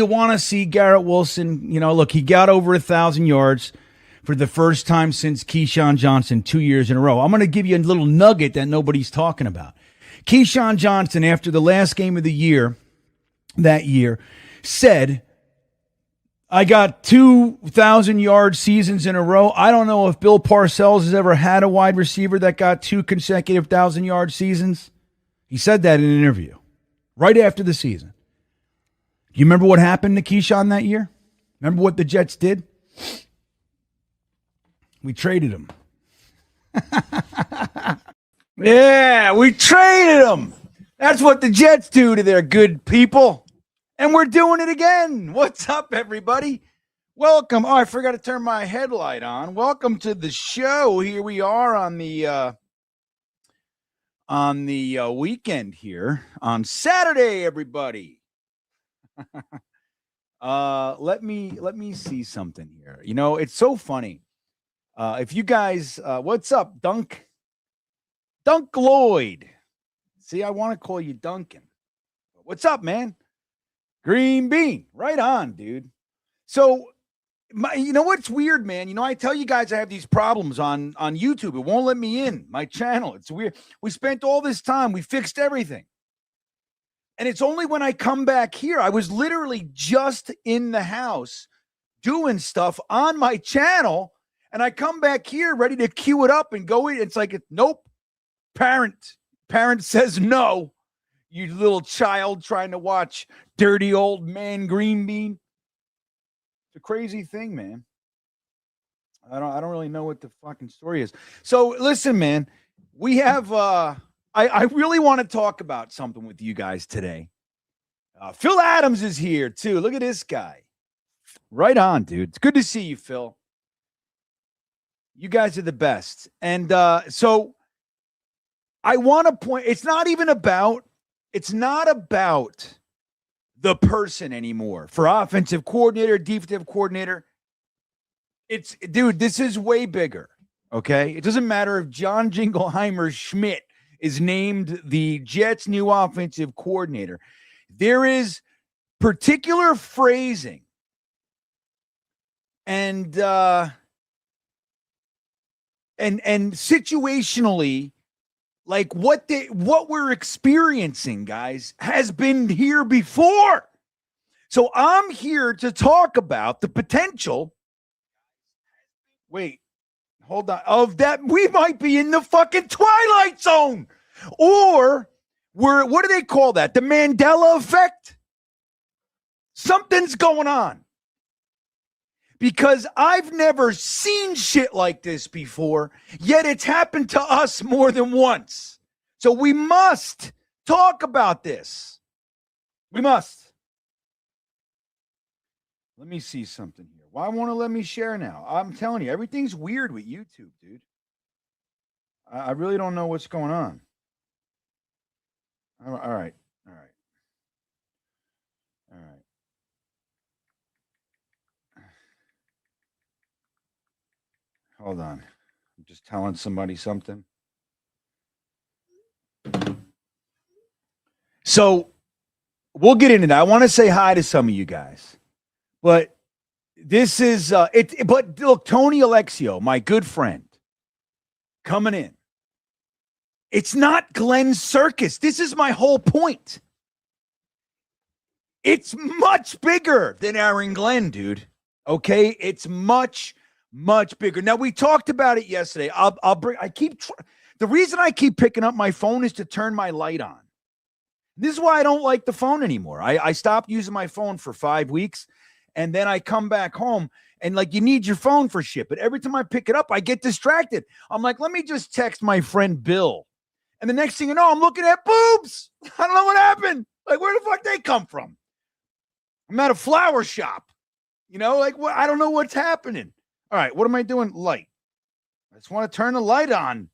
want to see Garrett Wilson. Look, he got over 1,000 yards for the first time since Keyshawn Johnson 2 years in a row. I'm going to give you a little nugget that nobody's talking about. Keyshawn Johnson, after the last game of the year, that year, said, I got 2,000-yard seasons in a row. I don't know if Bill Parcells has ever had a wide receiver that got 2 consecutive 1,000-yard seasons. He said that in an interview right after the season. Do you remember what happened to Keyshawn that year? Remember what the Jets did? We traded him. Yeah, we traded him. That's what the Jets do to their good people. And we're doing it again. What's up, everybody? Welcome. Oh, I forgot to turn my headlight on. Welcome to the show. Here we are on the weekend here on Saturday, everybody. Let me see something here. It's so funny. If you guys, what's up, Dunk Lloyd? See, I want to call you Duncan. What's up, man? Green bean, right on, dude. So, what's weird, man? I tell you guys I have these problems on YouTube. It won't let me in my channel. It's weird. We spent all this time. We fixed everything. And it's only when I come back here. I was literally just in the house doing stuff on my channel. And I come back here ready to queue it up and go in. It's like, nope. Parent says no. You little child trying to watch dirty old man Green Bean. It's a crazy thing, man. I don't really know what the fucking story is. So listen, man, we have I really want to talk about something with you guys today. Phil Adams is here too. Look at this guy. Right on, dude. It's good to see you, Phil. You guys are the best. And so I want to point, it's not about the person anymore for offensive coordinator, defensive coordinator. Dude, this is way bigger. Okay. It doesn't matter if John Jingleheimer Schmidt is named the Jets' new offensive coordinator. There is particular phrasing and situationally, like what we're experiencing, guys, has been here before. So I'm here to talk about the potential. Wait, hold on. Of that, we might be in the fucking Twilight Zone, or what do they call that? The Mandela effect. Something's going on. Because I've never seen shit like this before, yet it's happened to us more than once. So we must talk about this. We must. Let me see something here. Why won't it let me share now? I'm telling you, everything's weird with YouTube, dude. I really don't know what's going on. All right. Hold on. I'm just telling somebody something. So we'll get into that. I want to say hi to some of you guys. But this is but look, Tony Alexio, my good friend, coming in. It's not Glenn's circus. This is my whole point. It's much bigger than Aaron Glenn, dude. Okay? It's much bigger. Now, we talked about it yesterday. The reason I keep picking up my phone is to turn my light on. This is why I don't like the phone anymore. I stopped using my phone for 5 weeks, and then I come back home, and like, you need your phone for shit. But every time I pick it up, I get distracted. I'm like, let me just text my friend Bill. And the next thing you know, I'm looking at boobs. I don't know what happened. Like, where the fuck they come from? I'm at a flower shop. Like, what? I don't know what's happening. All right, what am I doing? Light. I just want to turn the light on.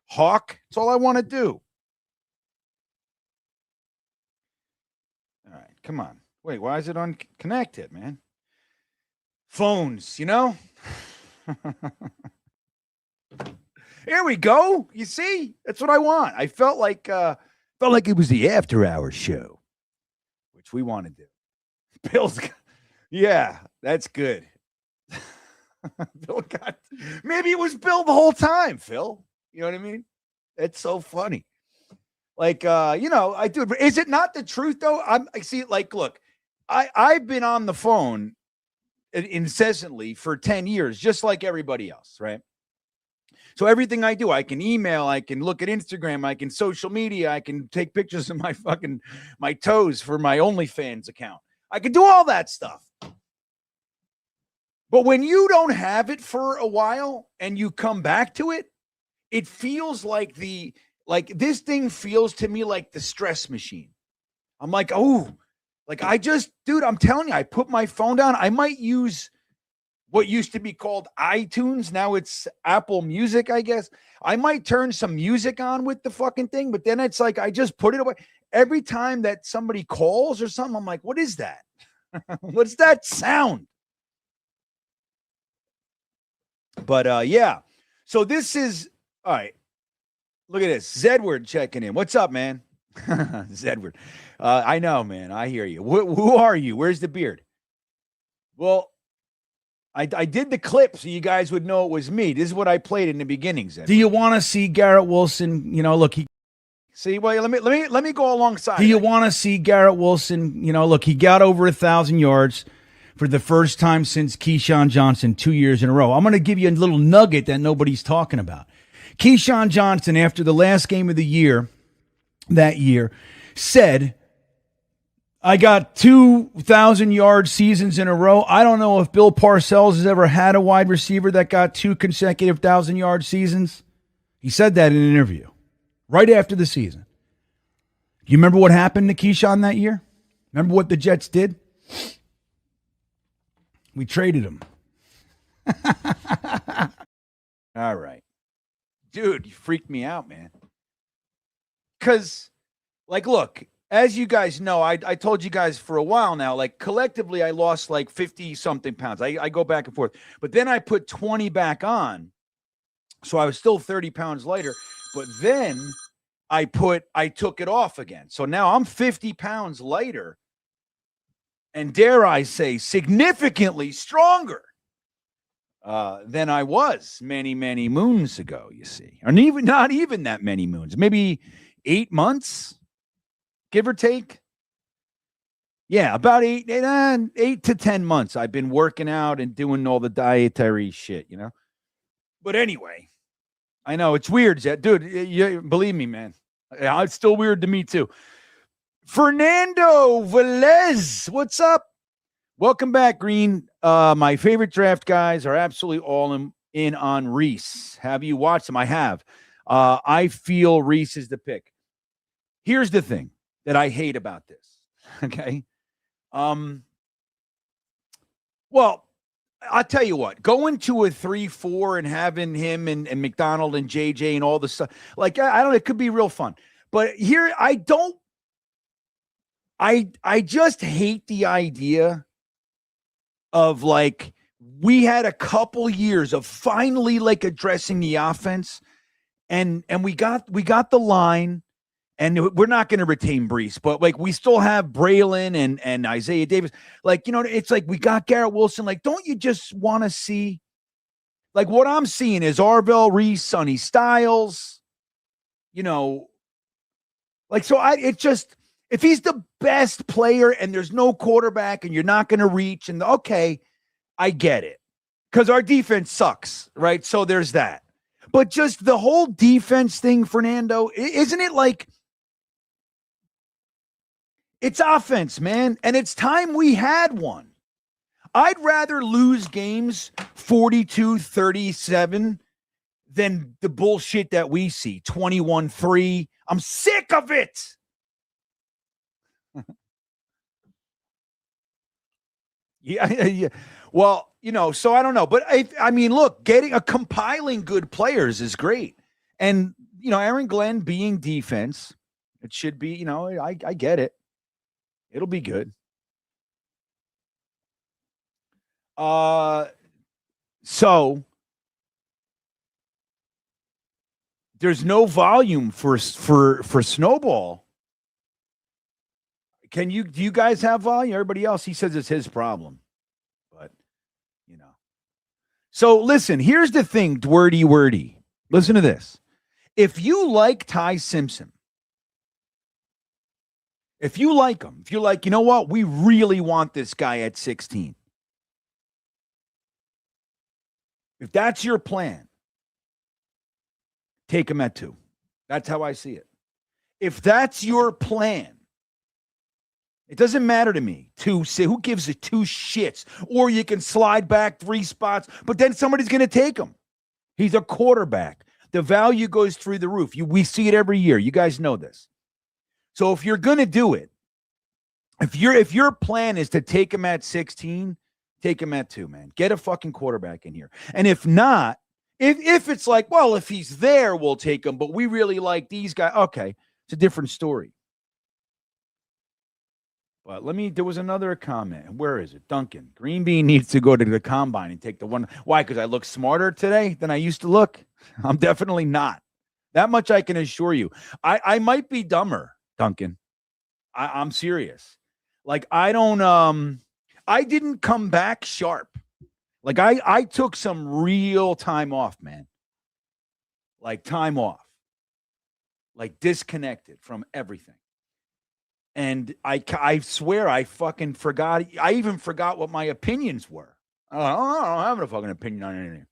Hawk. That's all I want to do. All right, come on. Wait, why is it unconnected, man? Phones, Here we go. You see? That's what I want. I felt like it was the after hours show, which we want to do. Bill's, yeah, that's good. Bill got, maybe it was Bill the whole time, Phil. You know what I mean? It's so funny. Like, I do. Is it not the truth though? I see. Like, look, I've been on the phone incessantly for 10 years, just like everybody else, right? So everything I do, I can email, I can look at Instagram, I can social media, I can take pictures of my toes for my OnlyFans account. I can do all that stuff. But when you don't have it for a while and you come back to it, it feels like this thing feels to me like the stress machine. I'm like, oh, like dude, I'm telling you, I put my phone down. I might use what used to be called iTunes. Now it's Apple Music, I guess. I might turn some music on with the fucking thing, but then it's like I just put it away. Every time that somebody calls or something, I'm like, what is that? What's that sound? But yeah. So this is all right. Look at this. Zedward checking in. What's up, man? Zedward. I know, man. I hear you. Who are you? Where's the beard? Well, I did the clip so you guys would know it was me. This is what I played in the beginning, Zedward. Do you want to see Garrett Wilson? Look, well, let me go alongside. Do you want to see Garrett Wilson? Look, he got over 1,000 yards for the first time since Keyshawn Johnson 2 years in a row. I'm going to give you a little nugget that nobody's talking about. Keyshawn Johnson, after the last game of the year, that year, said, I got 2,000-yard seasons in a row. I don't know if Bill Parcells has ever had a wide receiver that got 2 consecutive 1,000-yard seasons. He said that in an interview right after the season. Do you remember what happened to Keyshawn that year? Remember what the Jets did? We traded him. All right. Dude, you freaked me out, man. Because, like, look, as you guys know, I told you guys for a while now, like, collectively, I lost like 50-something pounds. I go back and forth. But then I put 20 back on. So I was still 30 pounds lighter. But then I took it off again. So now I'm 50 pounds lighter. And dare I say, significantly stronger than I was many, many moons ago, you see. And not even that many moons. Maybe 8 months, give or take. Yeah, about 8 to 10 months. I've been working out and doing all the dietary shit, But anyway, I know it's weird, dude. You believe me, man. It's still weird to me too. Fernando Velez, what's up? Welcome back, Green. My favorite draft guys are absolutely all in on Reese. Have you watched them? I have. I feel Reese is the pick. Here's the thing that I hate about this. Okay. Well, I'll tell you what, going to a 3-4 and having him and McDonald and JJ and all the stuff, like, I don't know, it could be real fun. But here, I just hate the idea of, like, we had a couple years of finally, like, addressing the offense, and we got the line, and we're not going to retain Brees, but, like, we still have Braylon and Isaiah Davis. Like, it's like we got Garrett Wilson. Like, don't you just want to see, like, what I'm seeing is Arvell, Reese, Sonny Styles, like, so if he's the best player and there's no quarterback and you're not going to reach, and okay, I get it, because our defense sucks, right? So there's that. But just the whole defense thing, Fernando, isn't it like, it's offense, man, and it's time we had one. I'd rather lose games 42-37 than the bullshit that we see, 21-3. I'm sick of it. Yeah. Well, so I don't know, but I mean, look, compiling good players is great. And, Aaron Glenn being defense, it should be, I get it. It'll be good. So there's no volume for Snowball. do you guys have volume? Everybody else, he says it's his problem. But, you know. So listen, here's the thing, wordy. Listen to this. If you like Ty Simpson, if you like him, if you're like, you know what, we really want this guy at 16. If that's your plan, take him at 2. That's how I see it. If that's your plan, it doesn't matter to me to say who gives it 2 shits. Or you can slide back 3 spots, but then somebody's going to take him. He's a quarterback. The value goes through the roof. We see it every year. You guys know this. So if you're going to do it, if your plan is to take him at 16, take him at 2, man. Get a fucking quarterback in here. And if not, if it's like, well, if he's there, we'll take him, but we really like these guys. Okay, it's a different story. But there was another comment. Where is it? Duncan. Green Bean needs to go to the combine and take the one. Why? Because I look smarter today than I used to look? I'm definitely not. That much I can assure you. I might be dumber, Duncan. I'm serious. Like, I didn't come back sharp. Like, I took some real time off, man. Like, time off. Like, disconnected from everything. And I swear I fucking forgot. I even forgot what my opinions were. I don't have a fucking opinion on anything.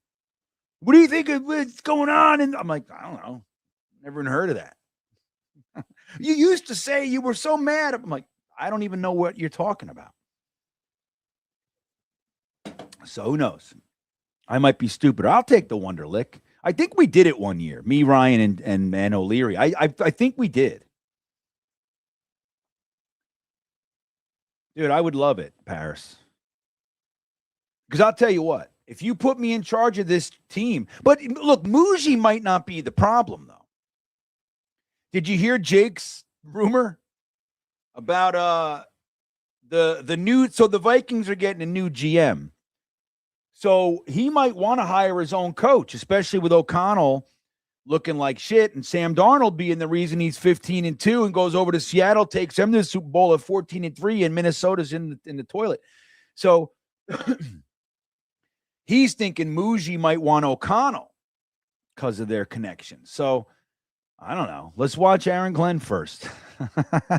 What do you think of what's going on? And I'm like, I don't know. Never even heard of that. You used to say you were so mad. I'm like, I don't even know what you're talking about. So who knows? I might be stupid. I'll take the Wonderlick. I think we did it one year. Me, Ryan, and O'Leary. I think we did. Dude, I would love it, Paris. Because I'll tell you what, if you put me in charge of this team, but look, Muji might not be the problem, though. Did you hear Jake's rumor about the new? So the Vikings are getting a new GM. So he might want to hire his own coach, especially with O'Connell looking like shit, and Sam Darnold being the reason he's 15-2 and goes over to Seattle, takes them to the Super Bowl at 14-3, and Minnesota's in the toilet. So he's thinking Muji might want O'Connell because of their connection. So I don't know. Let's watch Aaron Glenn first.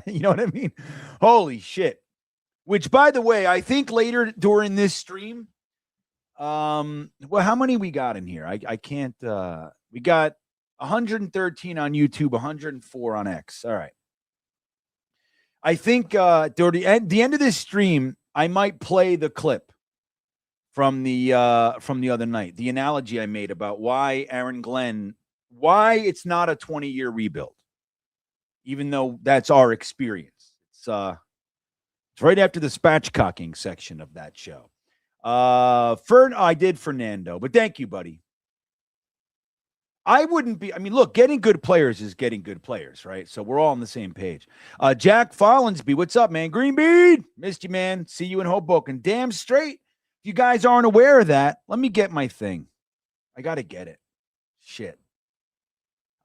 You know what I mean? Holy shit. Which, by the way, I think later during this stream, well, how many we got in here? I can't, we got 113 on YouTube, 104 on X. All right. I think during the end of this stream, I might play the clip from the other night. The analogy I made about why Aaron Glenn, why it's not a 20-year rebuild, even though that's our experience. It's right after the spatchcocking section of that show. I did Fernando, but thank you, buddy. I wouldn't be, look, getting good players is getting good players, right? So we're all on the same page. Jack Follinsby, what's up, man? Green Bean, missed you, man. See you in Hoboken. Damn straight. If you guys aren't aware of that, let me get my thing. I got to get it. Shit.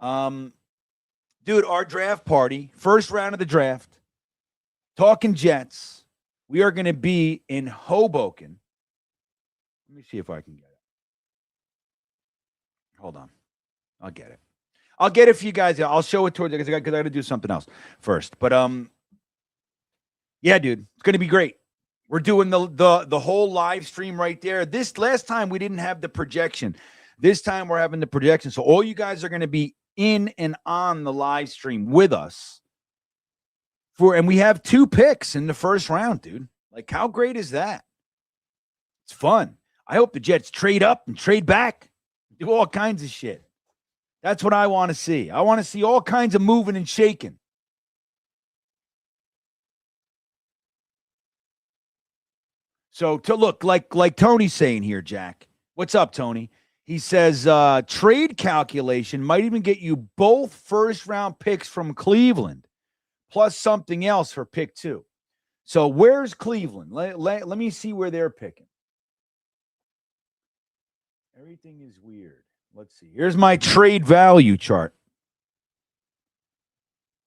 Dude, our draft party, first round of the draft, Talking Jets. We are going to be in Hoboken. Let me see if I can get it. Hold on. I'll get it. I'll get it for you guys. I'll show it towards you because I got to do something else first. But yeah, dude, it's going to be great. We're doing the whole live stream right there. This last time we didn't have the projection. This time we're having the projection. So all you guys are going to be in and on the live stream with us. And we have 2 picks in the first round, dude. Like, how great is that? It's fun. I hope the Jets trade up and trade back, do all kinds of shit. That's what I want to see. I want to see all kinds of moving and shaking. So to look like Tony's saying here, Jack. What's up, Tony? He says trade calculation might even get you both first-round picks from Cleveland, plus something else for pick 2. So where's Cleveland? Let me see where they're picking. Everything is weird. Let's see. Here's my trade value chart.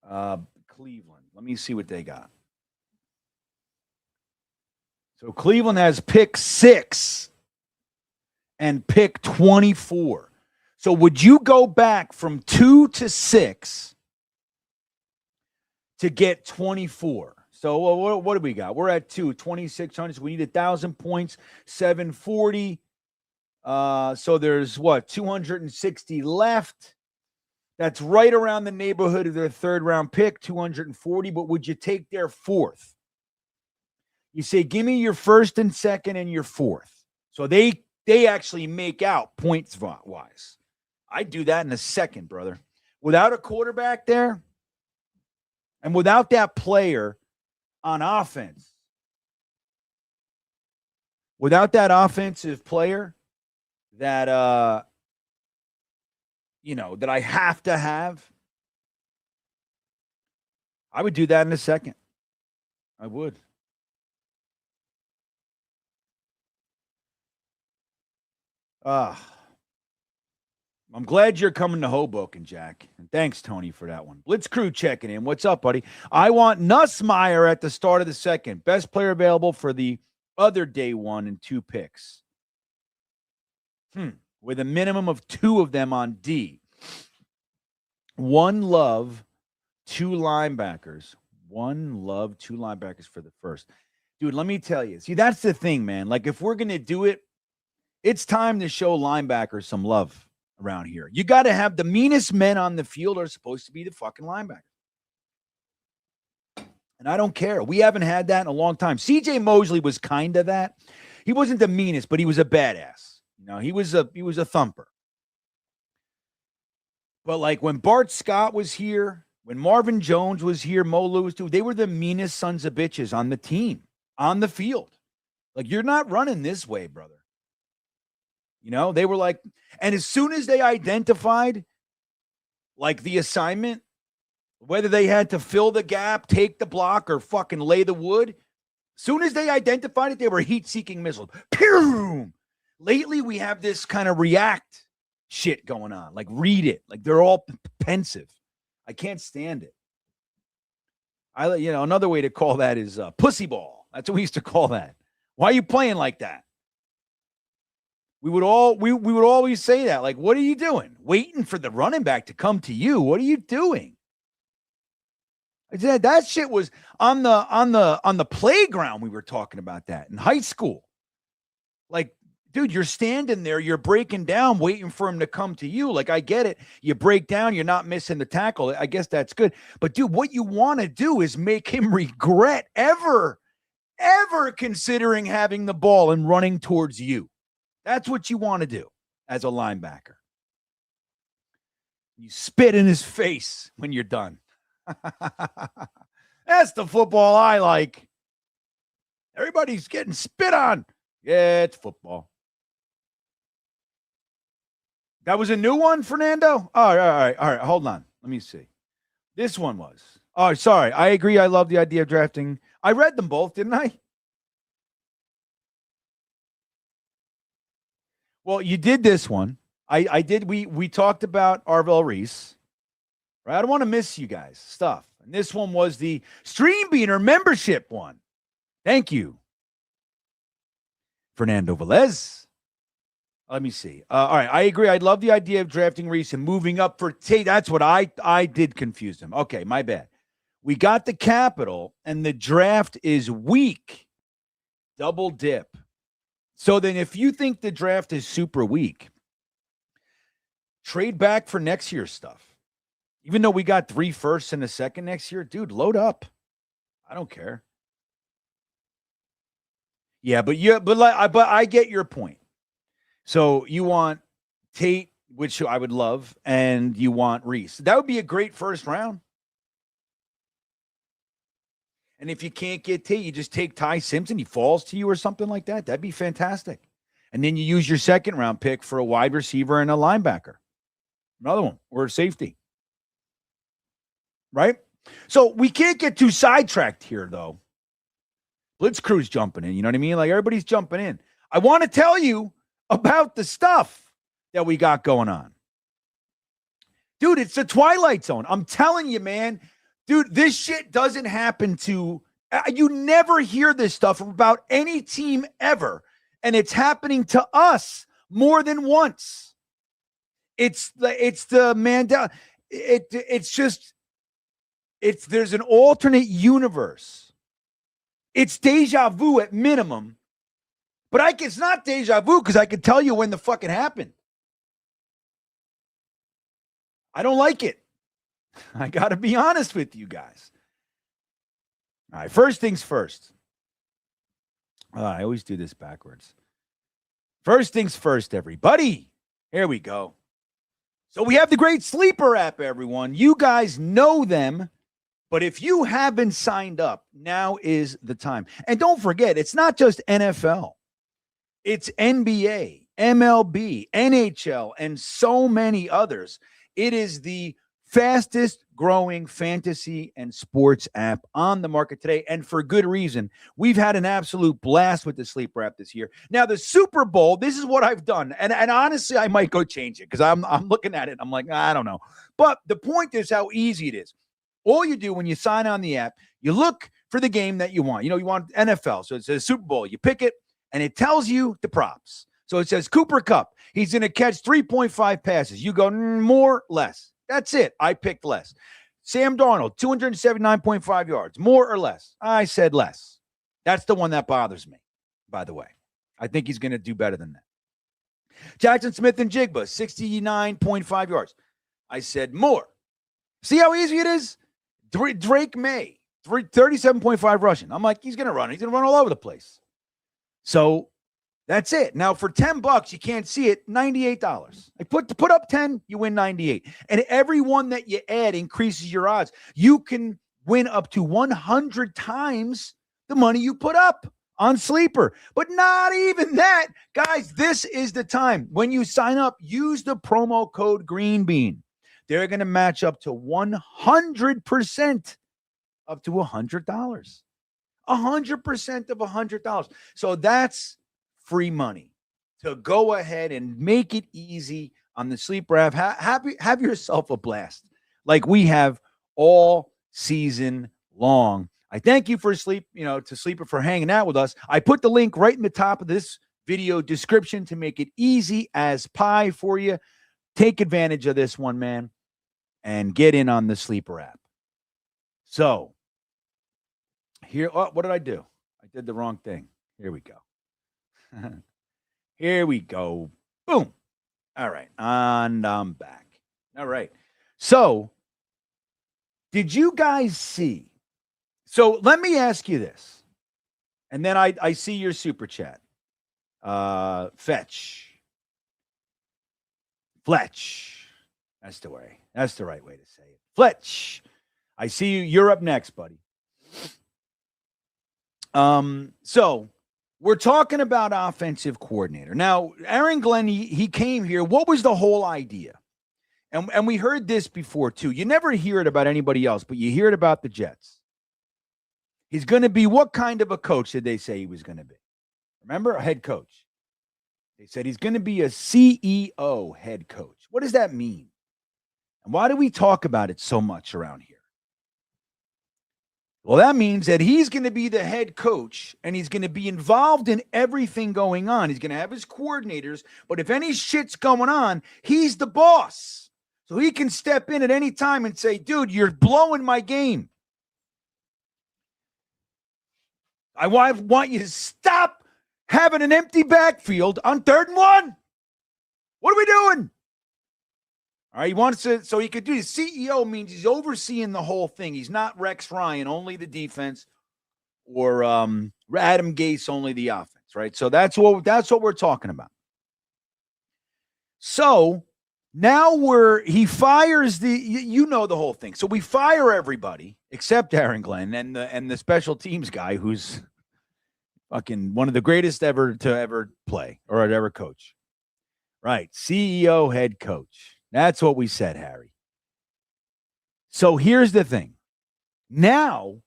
Cleveland. Let me see what they got. So Cleveland has pick 6 and pick 24. So would you go back from 2 to 6 to get 24? So what do we got? We're at 2,600. So we need 1,000 points, 740. So there's what, 260 left. That's right around the neighborhood of their third round pick, 240. But would you take their fourth? You say, give me your first and second and your fourth. So they actually make out points wise. I'd do that in a second, brother. Without a quarterback there and without that player on offense, without that offensive player that, that I have to have, I would do that in a second. I would. I'm glad you're coming to Hoboken, Jack. And thanks, Tony, for that one. Blitz Crew checking in. What's up, buddy? I want Nussmeier at the start of the second. Best player available for the other day 1 and 2 picks. With a minimum of 2 of them on D. 1 love, 2 linebackers. 1 love, 2 linebackers for the first. Dude, let me tell you. See, that's the thing, man. Like, if we're going to do it, it's time to show linebackers some love around here. You got to have the meanest men on the field are supposed to be the fucking linebackers. And I don't care. We haven't had that in a long time. CJ Mosley was kind of that. He wasn't the meanest, but he was a badass. He was a thumper. But like when Bart Scott was here, when Marvin Jones was here, Mo Lewis too, they were the meanest sons of bitches on the team, on the field. Like, you're not running this way, brother. They were like, and as soon as they identified like the assignment, whether they had to fill the gap, take the block, or fucking lay the wood, as soon as they identified it, they were heat-seeking missiles. Pew! Lately, we have this kind of react shit going on. Like, read it. Like, they're all pensive. I can't stand it. Another way to call that is pussy ball. That's what we used to call that. Why are you playing like that? We would always say that. Like, what are you doing? Waiting for the running back to come to you. What are you doing? I said that shit was on the playground. We were talking about that in high school. Like, dude, you're standing there, you're breaking down, waiting for him to come to you. Like, I get it. You break down, you're not missing the tackle. I guess that's good. But dude, what you want to do is make him regret ever considering having the ball and running towards you. That's what you want to do as a linebacker. You spit in his face when you're done. That's the football I like. Everybody's getting spit on. Yeah, it's football. That was a new one, Fernando? Oh, all right. Hold on. Let me see. This one was. Oh, sorry. I agree. I love the idea of drafting. I read them both, didn't I? Well, you did this one. I did. We talked about Arvell Reese. Right? I don't want to miss you guys' stuff. And this one was the Stream Beaner membership one. Thank you, Fernando Velez. Let me see. All right, I agree. I love the idea of drafting Reese and moving up for Tate. That's what I did confuse him. Okay, my bad. We got the capital, and the draft is weak. Double dip. So then if you think the draft is super weak, trade back for next year's stuff. Even though we got 3 firsts and a second next year, dude, load up. I don't care. Yeah, but I get your point. So you want Tate, which I would love, and you want Reese. That would be a great first round. And if you can't get Tate, you just take Ty Simpson. He falls to you or something like that. That'd be fantastic. And then you use your second round pick for a wide receiver and a linebacker. Another one, or a safety. Right? So we can't get too sidetracked here, though. Blitz Crew's jumping in. You know what I mean? Like, everybody's jumping in. I want to tell you about the stuff that we got going on. Dude, it's the Twilight Zone. I'm telling you, man. Dude, this shit doesn't happen to You never hear this stuff about any team ever, and it's happening to us more than once. It's the Mandela. There's an alternate universe. It's deja vu at minimum, but it's not deja vu because I can tell you when the fuck it happened. I don't like it. I got to be honest with you guys. All right, first things first. I always do this backwards. First things first, everybody. Here we go. So we have the great Sleeper app, everyone. You guys know them, but if you haven't signed up, now is the time. And don't forget, it's not just NFL. It's NBA, MLB, NHL, and so many others. It is the fastest growing fantasy and sports app on the market today, and for good reason. We've had an absolute blast with the Sleeper app this year. Now, the Super Bowl, this is what I've done, and honestly, I might go change it because I'm looking at it, I'm like, I don't know. But the point is how easy it is. All you do when you sign on the app, you look for the game that you want. You want NFL, so it says Super Bowl. You pick it, and it tells you the props. So it says Cooper Kupp. He's going to catch 3.5 passes. You go more, less. That's it. I picked less. Sam Darnold, 279.5 yards, more or less. I said less. That's the one that bothers me, by the way. I think he's going to do better than that. Jackson Smith and Jigba, 69.5 yards. I said more. See how easy it is? Drake May, 37.5 rushing. I'm like, he's going to run. He's going to run all over the place. So that's it. Now, for $10, you can't see it, $98. I put up 10, you win 98. And every one that you add increases your odds. You can win up to 100 times the money you put up on Sleeper. But not even that. Guys, this is the time. When you sign up, use the promo code GREENBEAN. They're going to match up to 100%, up to $100. 100% of $100. So that's free money to go ahead and make it easy on the Sleeper app. Have yourself a blast like we have all season long. I thank you for to Sleeper for hanging out with us. I put the link right in the top of this video description to make it easy as pie for you. Take advantage of this one, man, and get in on the Sleeper app. So here, what did I do? I did the wrong thing. Here we go. Here we go. Boom. All right. And I'm back. All right. So, did you guys see? So, let me ask you this. And then I see your super chat. Fletch. That's the way. That's the right way to say it. Fletch. I see you. You're up next, buddy. So we're talking about offensive coordinator. Now, Aaron Glenn, he came here. What was the whole idea? And we heard this before, too. You never hear it about anybody else, but you hear it about the Jets. He's going to be what kind of a coach did they say he was going to be? Remember? A head coach. They said he's going to be a CEO head coach. What does that mean? And why do we talk about it so much around here? Well, that means that he's going to be the head coach and he's going to be involved in everything going on. He's going to have his coordinators, but if any shit's going on, he's the boss. So he can step in at any time and say, dude, you're blowing my game. I want you to stop having an empty backfield on 3rd and 1. What are we doing? All right, he wants to, so he could do. The CEO means he's overseeing the whole thing. He's not Rex Ryan, only the defense, or Adam Gase, only the offense, right? So that's what we're talking about. So now he fires the whole thing. So we fire everybody except Aaron Glenn and the special teams guy who's fucking one of the greatest ever to ever play or ever coach. Right, CEO, head coach. That's what we said, Harry. So here's the thing. Now,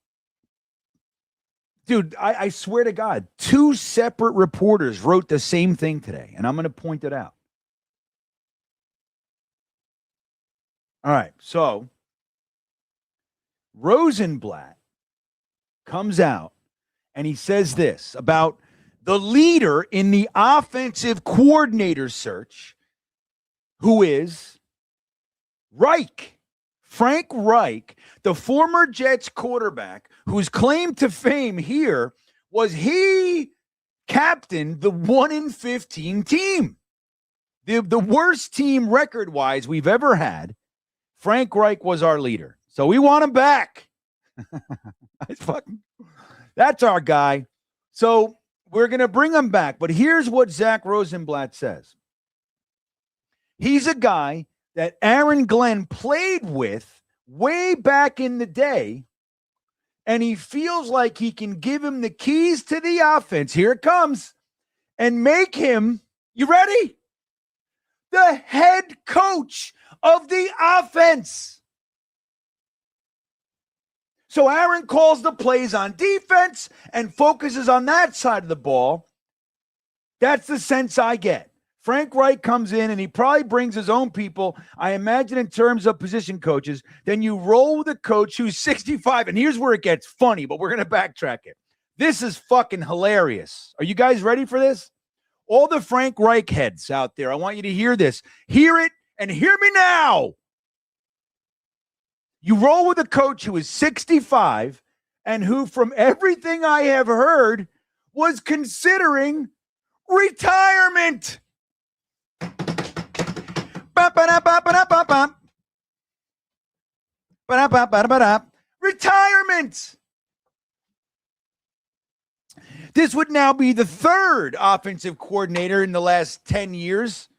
dude, I swear to God, 2 separate reporters wrote the same thing today, and I'm going to point it out. All right, so Rosenblatt comes out and he says this about the leader in the offensive coordinator search, who is Reich. Frank Reich, the former Jets quarterback, whose claim to fame here was he captained the 1-15 team. The worst team record-wise we've ever had. Frank Reich was our leader. So we want him back. That's our guy. So we're going to bring him back. But here's what Zach Rosenblatt says. He's a guy that Aaron Glenn played with way back in the day, and he feels like he can give him the keys to the offense. Here it comes. And make him, you ready? The head coach of the offense. So Aaron calls the plays on defense and focuses on that side of the ball. That's the sense I get. Frank Reich comes in and he probably brings his own people, I imagine, in terms of position coaches. Then you roll with a coach who's 65. And here's where it gets funny, but we're going to backtrack it. This is fucking hilarious. Are you guys ready for this? All the Frank Reich heads out there, I want you to hear this. Hear it and hear me now. You roll with a coach who is 65 and who, from everything I have heard, was considering retirement. Retirement. This would now be the third offensive coordinator in the last 10 years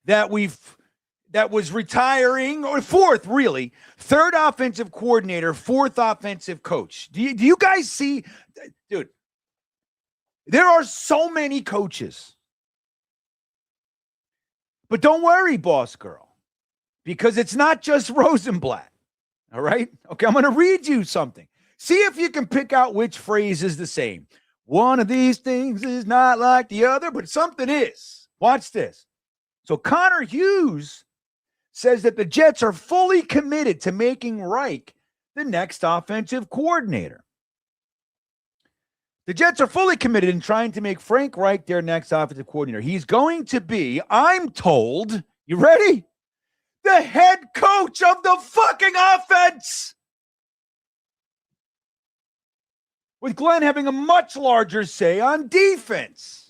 that was retiring, or fourth, really. Third offensive coordinator, fourth offensive coach. Do you guys see? Dude, there are so many coaches. But don't worry, boss girl, because it's not just Rosenblatt. All right? Okay, I'm going to read you something. See if you can pick out which phrase is the same. One of these things is not like the other, but something is. Watch this. So Connor Hughes says that the Jets are fully committed to making Reich the next offensive coordinator. The Jets are fully committed in trying to make Frank Reich their next offensive coordinator. He's going to be, I'm told, you ready? The head coach of the fucking offense. With Glenn having a much larger say on defense.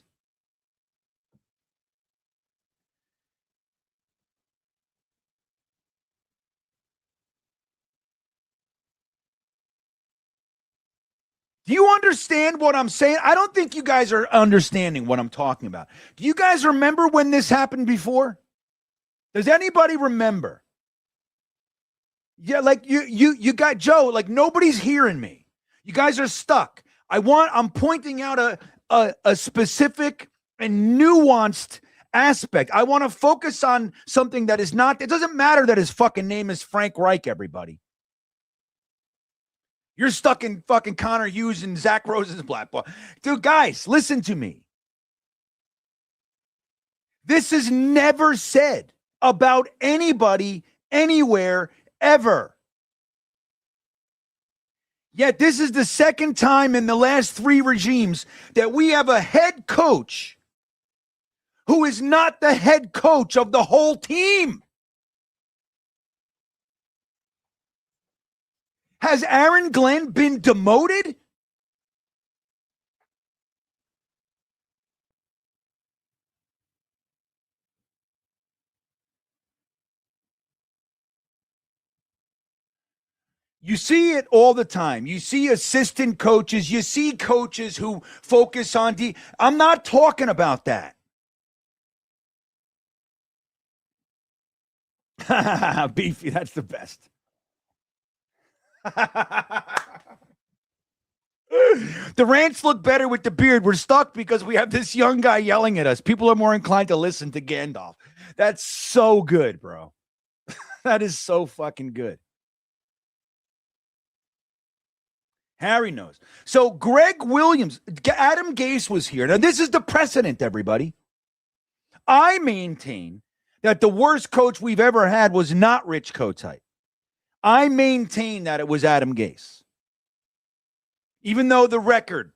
Do you understand what I'm saying? I don't think you guys are understanding what I'm talking about. Do you guys remember when this happened before? Does anybody remember? Yeah, like you got Joe, like nobody's hearing me. You guys are stuck. I'm pointing out a specific and nuanced aspect. I want to focus on something that is not, it doesn't matter that his fucking name is Frank Reich, everybody. You're stuck in fucking Connor Hughes and Zach Rosenblatt. Dude, guys, listen to me. This is never said about anybody, anywhere, ever. Yet this is the second time in the last 3 regimes that we have a head coach who is not the head coach of the whole team. Has Aaron Glenn been demoted? You see it all the time. You see assistant coaches. You see coaches who focus on I'm not talking about that. Beefy, that's the best. The rants look better with the beard. We're stuck because we have this young guy yelling at us. People are more inclined to listen to Gandalf. That's so good, bro. That is so fucking good. Harry knows. So Greg Williams, Adam Gase was here. Now, this is the precedent, everybody. I maintain that the worst coach we've ever had was not Rich Kotite. I maintain that it was Adam Gase. Even though the record,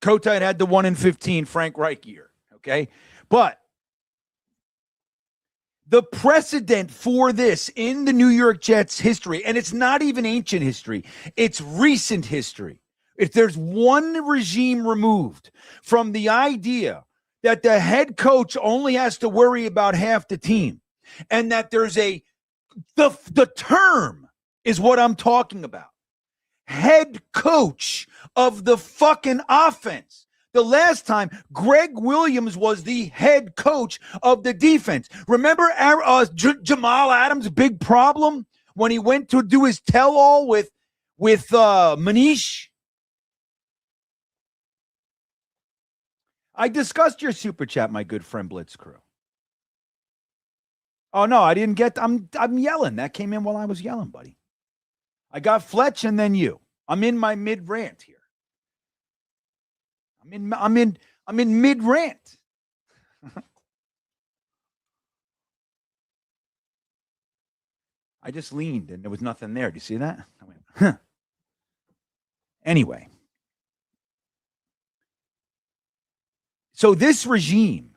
Kotite had the 1-15 Frank Reich year. Okay. But the precedent for this in the New York Jets history, and it's not even ancient history, it's recent history. If there's one regime removed from the idea that the head coach only has to worry about half the team, and that there's the term is what I'm talking about. Head coach of the fucking offense. The last time Greg Williams was the head coach of the defense. Remember Jamal Adams' big problem when he went to do his tell-all with Manish? I discussed your super chat, my good friend Blitz Crew. Oh no, I didn't get. I'm yelling. That came in while I was yelling, buddy. I got Fletch and then you. I'm in my mid rant here. I'm in mid rant. I just leaned and there was nothing there. Do you see that? I went, huh. Anyway. So this regime,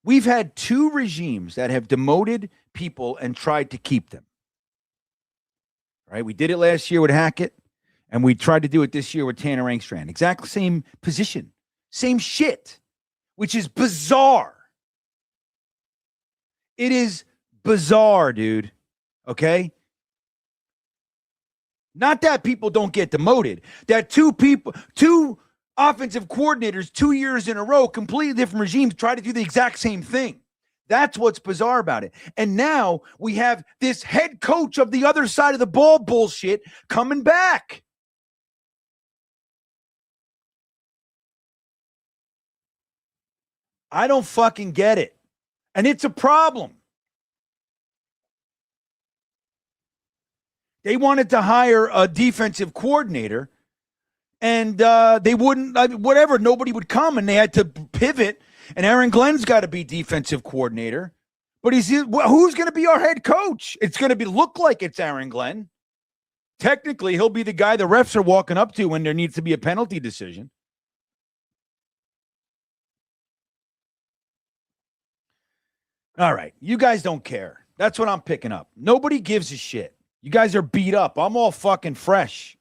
we've had two regimes that have demoted people and tried to keep them. Right? We did it last year with Hackett, and we tried to do it this year with Tanner Engstrand. Exactly same position, same shit, which is bizarre. It is bizarre, dude. Okay? Not that people don't get demoted. That two offensive coordinators 2 years in a row, completely different regimes, try to do the exact same thing. That's what's bizarre about it. And now we have this head coach of the other side of the ball bullshit coming back. I don't fucking get it. And it's a problem. They wanted to hire a defensive coordinator, and they wouldn't, whatever, nobody would come, and they had to pivot. And Aaron Glenn's got to be defensive coordinator. But who's going to be our head coach? It's going to look like it's Aaron Glenn. Technically, he'll be the guy the refs are walking up to when there needs to be a penalty decision. All right. You guys don't care. That's what I'm picking up. Nobody gives a shit. You guys are beat up. I'm all fucking fresh.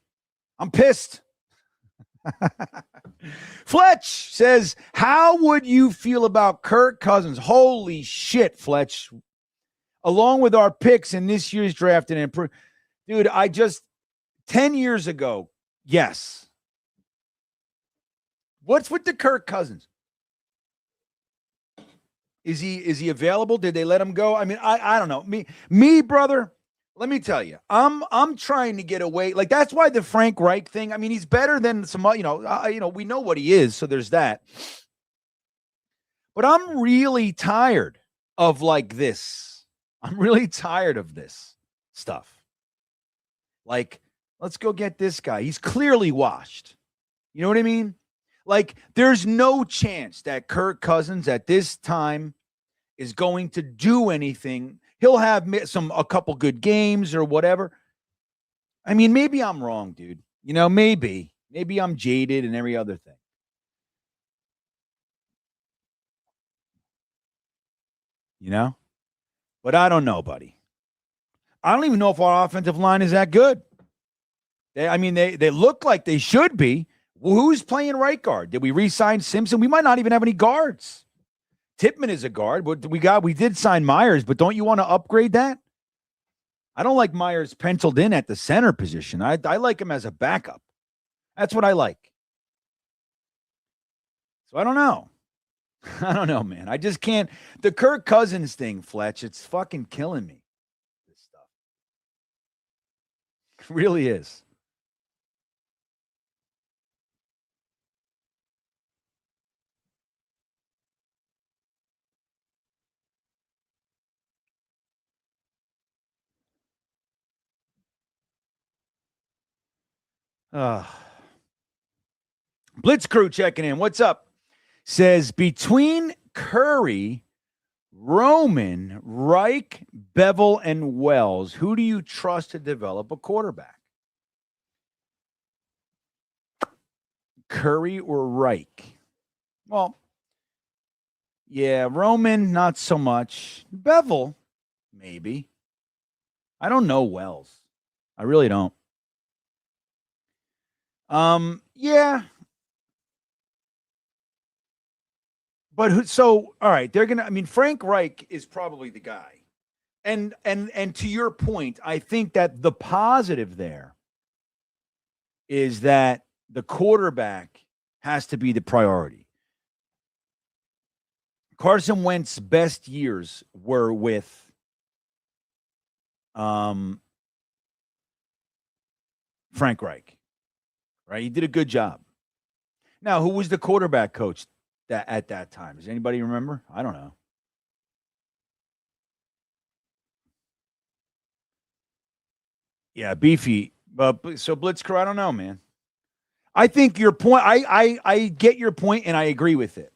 I'm pissed. Fletch says, how would you feel about Kirk Cousins? Holy shit, Fletch. Along with our picks in this year's draft and improve. Dude, 10 years ago, yes. What's with the Kirk Cousins? Is he available? Did they let him go? I mean, I don't know. Me, brother, let me tell you, I'm trying to get away. Like, that's why the Frank Reich thing, I mean, he's better than some, we know what he is, so there's that. But I'm really tired of like this. I'm really tired of this stuff. Like, let's go get this guy. He's clearly washed. You know what I mean? Like, there's no chance that Kirk Cousins at this time is going to do anything. He'll have a couple good games or whatever. I mean, maybe I'm wrong, dude. You know, maybe I'm jaded and every other thing. You know? But I don't know, buddy. I don't even know if our offensive line is that good. They look like they should be. Well, who's playing right guard? Did we re-sign Simpson? We might not even have any guards. Tippmann is a guard. But we did sign Myers, but don't you want to upgrade that? I don't like Myers penciled in at the center position. I like him as a backup. That's what I like. So I don't know. I don't know, man. I just can't. The Kirk Cousins thing, Fletch, it's fucking killing me. This stuff. It really is. Blitz Crew checking in. What's up? Says, between Curry, Roman, Reich, Bevel, and Wells. Who do you trust to develop a quarterback? Curry or Reich? Well, yeah, Roman, not so much. Bevel, maybe. I don't know Wells. I really don't. Yeah. But so all right, they're gonna. I mean, Frank Reich is probably the guy. And to your point, I think that the positive there is that the quarterback has to be the priority. Carson Wentz's best years were with Frank Reich, right? He did a good job. Now, who was the quarterback coach at that time? Does anybody remember? I don't know. Yeah, beefy. But so Blitzker, I don't know, man. I think your point. I get your point, and I agree with it.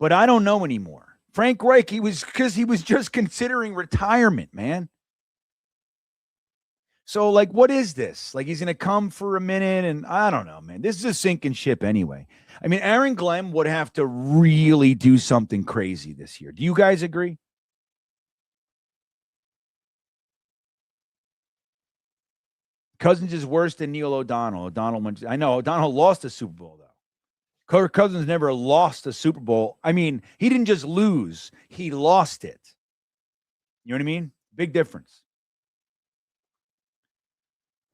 But I don't know anymore. Frank Reich, he was just considering retirement, man. So, like, what is this? Like, he's going to come for a minute, and I don't know, man. This is a sinking ship anyway. I mean, Aaron Glenn would have to really do something crazy this year. Do you guys agree? Cousins is worse than Neil O'Donnell. I know O'Donnell lost a Super Bowl, though. Kirk Cousins never lost a Super Bowl. I mean, he didn't just lose, he lost it. You know what I mean? Big difference.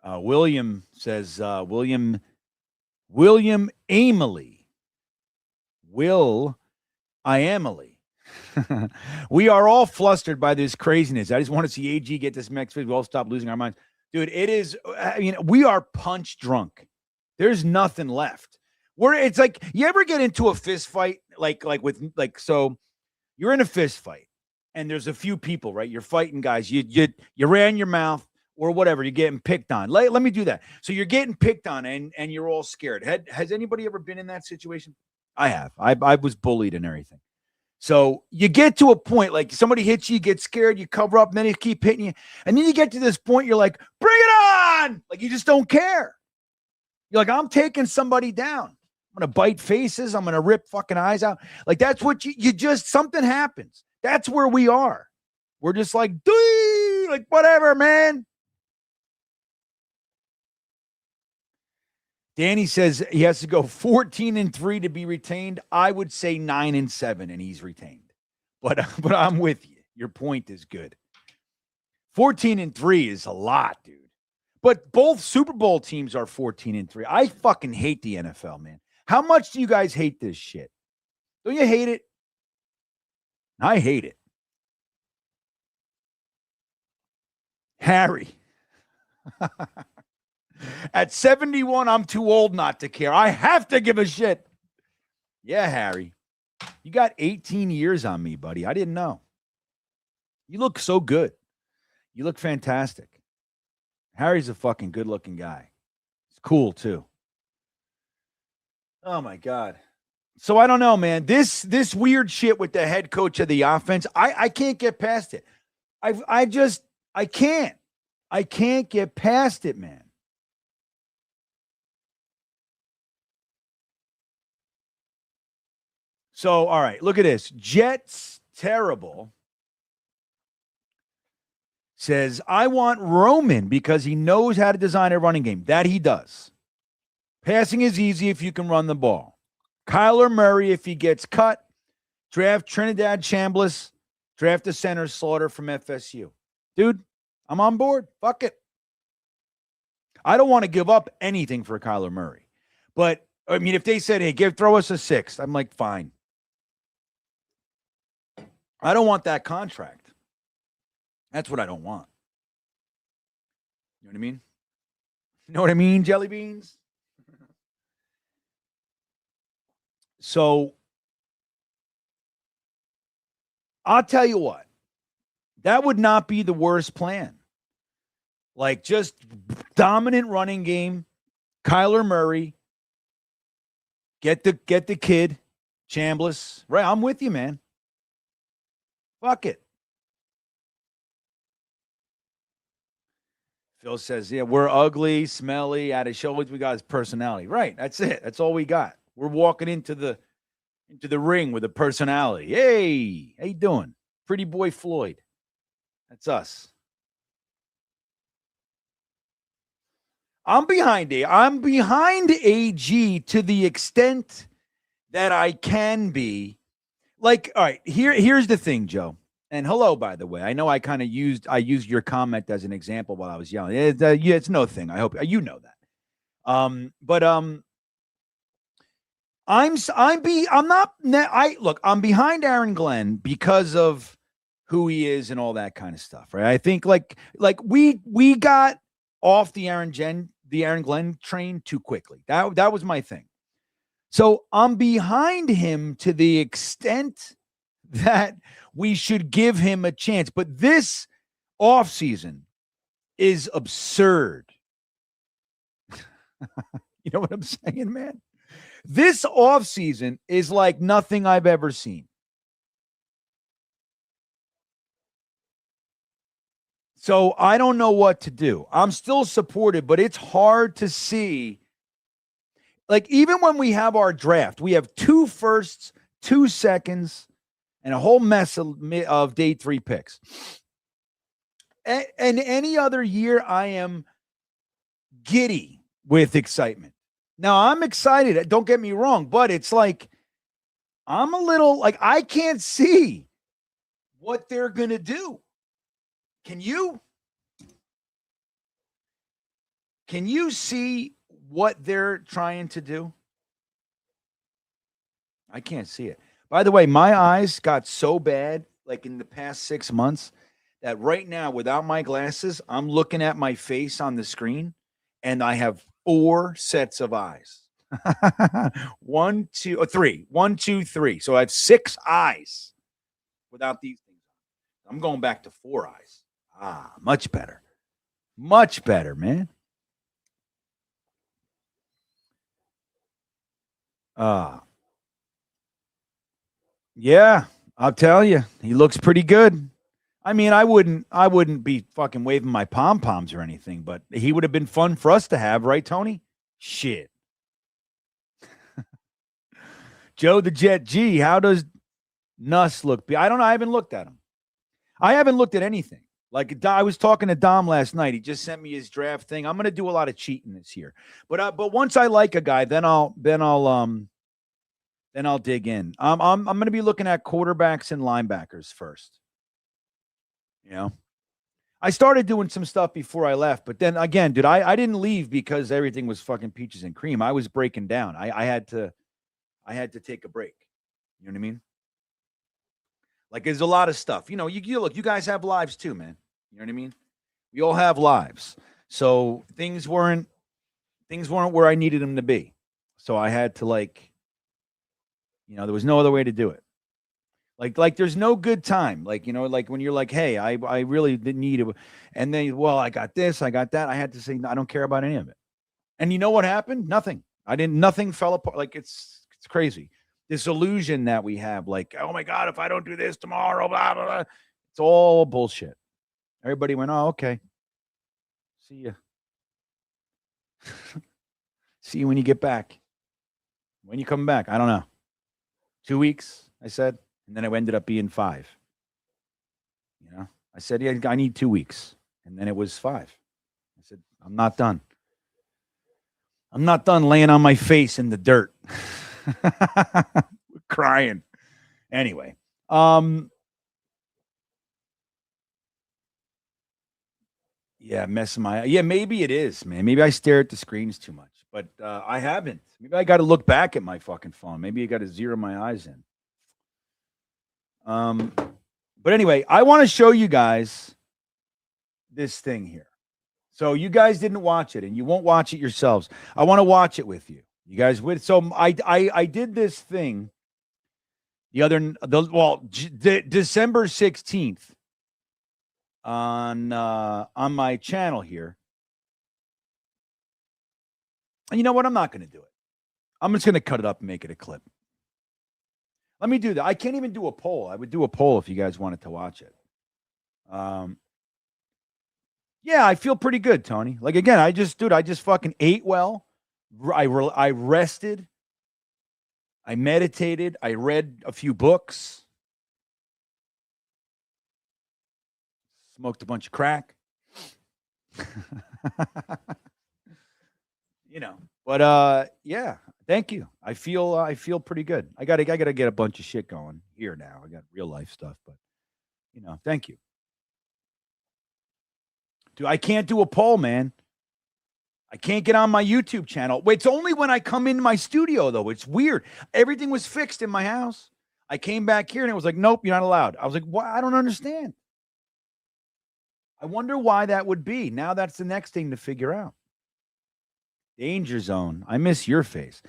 William says, William Amelie. I Emily. We are all flustered by this craziness. I just want to see AG get this next week. We all stop losing our minds. Dude, it is, I mean, we are punch drunk. There's nothing left. It's like, you ever get into a fist fight, so you're in a fist fight and there's a few people, right? You're fighting guys. You ran your mouth or whatever. You're getting picked on. Let me do that. So you're getting picked on and you're all scared. Has anybody ever been in that situation? I have. I was bullied and everything. So you get to a point, like somebody hits you, you get scared, you cover up, and then they keep hitting you. And then you get to this point, you're like, bring it on. Like, you just don't care. You're like, I'm taking somebody down. I'm going to bite faces. I'm going to rip fucking eyes out. Like, that's what you just, something happens. That's where we are. We're just like, like, whatever, man. Danny says he has to go 14-3 to be retained. I would say 9-7, and he's retained. But I'm with you. Your point is good. 14-3 is a lot, dude. But both Super Bowl teams are 14-3. I fucking hate the NFL, man. How much do you guys hate this shit? Don't you hate it? I hate it. Harry. At 71, I'm too old not to care. I have to give a shit. Yeah, Harry. You got 18 years on me, buddy. I didn't know. You look so good. You look fantastic. Harry's a fucking good-looking guy. He's cool, too. Oh, my God. So I don't know, man. This weird shit with the head coach of the offense, I can't get past it. I can't. I can't get past it, man. So, all right, look at this. Jets Terrible says, I want Roman because he knows how to design a running game. That he does. Passing is easy if you can run the ball. Kyler Murray, if he gets cut, draft Trinidad Chambliss, draft the center Slaughter from FSU. Dude, I'm on board. Fuck it. I don't want to give up anything for Kyler Murray. But, I mean, if they said, hey, throw us a sixth, I'm like, fine. I don't want that contract. That's what I don't want. You know what I mean? You know what I mean, jelly beans? So, I'll tell you what. That would not be the worst plan. Like, just dominant running game, Kyler Murray, get the kid, Chambliss. Right, I'm with you, man. Fuck it. Phil says, yeah, we're ugly, smelly, out of shoulders. We got his personality. Right. That's it. That's all we got. We're walking into the ring with a personality. Hey, how you doing? Pretty boy Floyd. That's us. I'm behind AG to the extent that I can be. Like, all right, here's the thing, Joe. And hello, by the way. I know I kind of used your comment as an example while I was yelling. It's no thing. I hope you know that. But I'm not. I'm behind Aaron Glenn because of who he is and all that kind of stuff, right? I think like we got off the Aaron Glenn train too quickly. That was my thing. So I'm behind him to the extent that we should give him a chance. But this offseason is absurd. You know what I'm saying, man? This offseason is like nothing I've ever seen. So I don't know what to do. I'm still supported, but it's hard to see. Like, even when we have our draft, we have 2 firsts, 2 seconds, and a whole mess of day 3 picks. And any other year, I am giddy with excitement. Now, I'm excited. Don't get me wrong, but it's like I'm a little like I can't see what they're going to do. Can you? Can you see what they're trying to do? I can't see it. By the way, my eyes got so bad like in the past 6 months that right now, without my glasses, I'm looking at my face on the screen and I have 4 sets of eyes. 1, 2, 3. 1, 2, 3. So I have 6 eyes without these things. I'm going back to 4 eyes. Much better. Much better, man. Yeah, I'll tell you, he looks pretty good. I mean, I wouldn't be fucking waving my pom-poms or anything, but he would have been fun for us to have, right, Tony? Shit. Joe the Jet G, how does Nuss look? I don't know. I haven't looked at him. I haven't looked at anything. Like I was talking to Dom last night. He just sent me his draft thing. I'm going to do a lot of cheating this year. But once I like a guy, then I'll dig in. I'm going to be looking at quarterbacks and linebackers first. You know, I started doing some stuff before I left, but then again, dude, I didn't leave because everything was fucking peaches and cream. I was breaking down. I had to take a break. You know what I mean? Like there's a lot of stuff. You know, you look, you guys have lives too, man. You know what I mean? We all have lives. So things weren't where I needed them to be. So I had to there was no other way to do it. Like there's no good time. Like, like when you're like, hey, I really didn't need it. And then, well, I got this, I got that. I had to say, I don't care about any of it. And you know what happened? Nothing. Nothing fell apart. Like it's crazy. This illusion that we have, like, oh my God, if I don't do this tomorrow, blah, blah, blah. It's all bullshit. Everybody went, oh, okay. See you. See you when you get back. When you come back, I don't know. 2 weeks, I said. And then it ended up being 5. I said, yeah, I need 2 weeks. And then it was 5. I said, I'm not done. I'm not done laying on my face in the dirt. Crying. Anyway. Yeah, messing my. Yeah, maybe it is, man. Maybe I stare at the screens too much. But I haven't. Maybe I got to look back at my fucking phone. Maybe I got to zero my eyes in. But anyway, I want to show you guys this thing here. So you guys didn't watch it, and you won't watch it yourselves. I want to watch it with you. You guys would. So I did this thing December 16th on my channel here. And you know what? I'm not going to do it. I'm just going to cut it up and make it a clip. Let me do that. I can't even do a poll. I would do a poll if you guys wanted to watch it. Yeah, I feel pretty good, Tony. Like again, I just fucking ate well. I rested. I meditated. I read a few books. Smoked a bunch of crack. But yeah, thank you. I feel pretty good. I gotta get a bunch of shit going here now. I got real life stuff, but thank you. Dude, I can't do a poll, man. I can't get on my YouTube channel. It's only when I come in my studio, though. It's weird. Everything was fixed in my house. I came back here and it was like, nope, you're not allowed. I was like, what? I don't understand. I wonder why that would be. Now that's the next thing to figure out. Danger zone. I miss your face.